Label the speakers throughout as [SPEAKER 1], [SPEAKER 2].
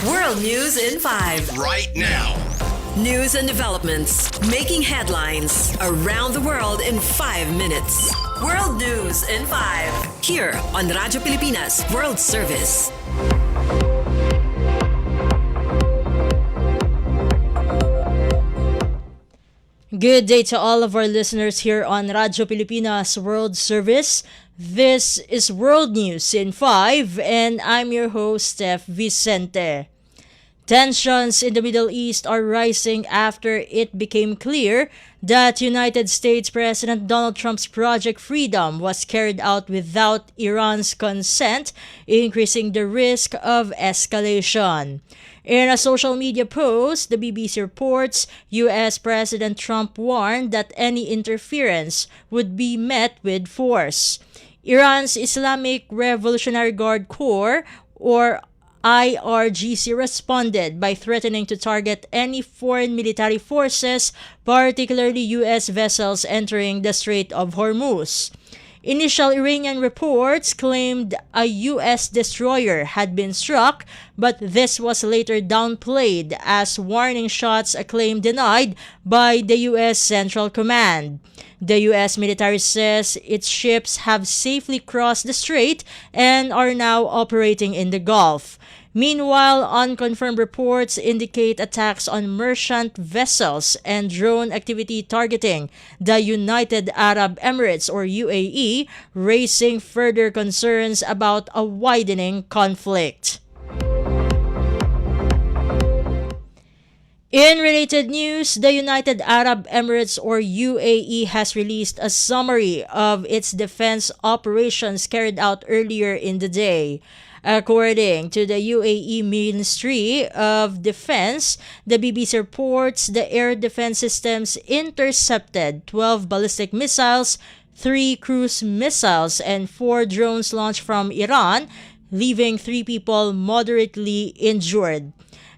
[SPEAKER 1] World News in 5.
[SPEAKER 2] Right now.
[SPEAKER 1] News and developments making headlines around the world in 5 minutes. World News in 5. Here on Radyo Pilipinas World Service.
[SPEAKER 3] Good day to all of our listeners here on Radyo Pilipinas World Service. This is World News in 5 and I'm your host, Steph Vicente. Tensions in the Middle East are rising after it became clear that United States President Donald Trump's Project Freedom was carried out without Iran's consent, increasing the risk of escalation. In a social media post, the BBC reports U.S. President Trump warned that any interference would be met with force. Iran's Islamic Revolutionary Guard Corps, or IRGC, responded by threatening to target any foreign military forces, particularly U.S. vessels entering the Strait of Hormuz. Initial Iranian reports claimed a U.S. destroyer had been struck, but this was later downplayed as warning shots, a claim denied by the U.S. Central Command. The U.S. military says its ships have safely crossed the strait and are now operating in the Gulf. Meanwhile, unconfirmed reports indicate attacks on merchant vessels and drone activity targeting the United Arab Emirates or UAE, raising further concerns about a widening conflict. In related news, the United Arab Emirates or UAE has released a summary of its defense operations carried out earlier in the day. According to the UAE Ministry of Defense, the BBC reports the air defense systems intercepted 12 ballistic missiles, 3 cruise missiles, and 4 drones launched from Iran, leaving 3 people moderately injured.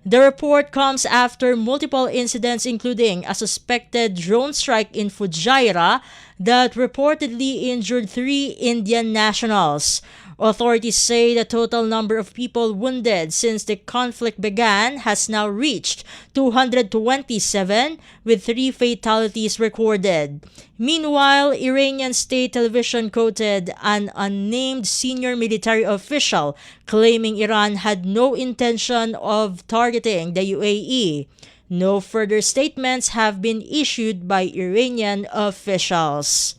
[SPEAKER 3] The report comes after multiple incidents, including a suspected drone strike in Fujairah that reportedly injured 3 Indian nationals. Authorities say the total number of people wounded since the conflict began has now reached 227, with 3 fatalities recorded. Meanwhile, Iranian state television quoted an unnamed senior military official claiming Iran had no intention of targeting the UAE. No further statements have been issued by Iranian officials.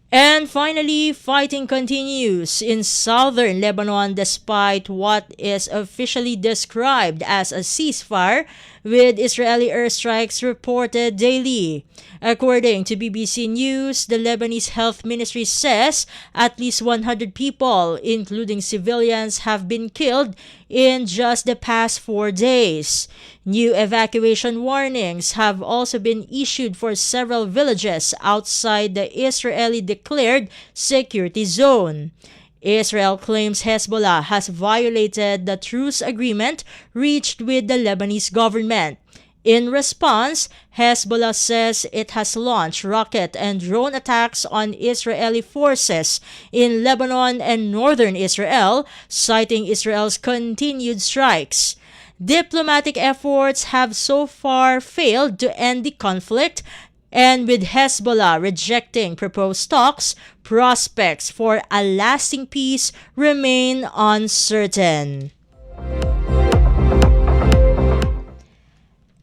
[SPEAKER 3] And finally, fighting continues in southern Lebanon despite what is officially described as a ceasefire, with Israeli airstrikes reported daily. According to BBC News, the Lebanese Health Ministry says at least 100 people, including civilians, have been killed in just the past 4 days. New evacuation warnings have also been issued for several villages outside the Israeli-declared security zone. Israel claims Hezbollah has violated the truce agreement reached with the Lebanese government. In response, Hezbollah says it has launched rocket and drone attacks on Israeli forces in Lebanon and northern Israel, citing Israel's continued strikes. Diplomatic efforts have so far failed to end the conflict, and with Hezbollah rejecting proposed talks, prospects for a lasting peace remain uncertain.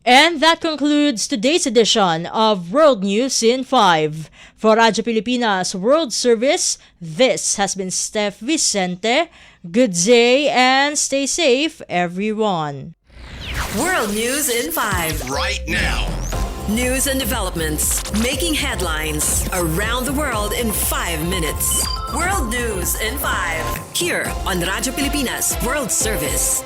[SPEAKER 3] And that concludes today's edition of World News in 5. For Radyo Pilipinas World Service, this has been Steph Vicente. Good day and stay safe, everyone.
[SPEAKER 1] World News in 5.
[SPEAKER 2] Right now.
[SPEAKER 1] News and developments making headlines around the world in 5 minutes. World News in 5. Here on Radyo Pilipinas World Service.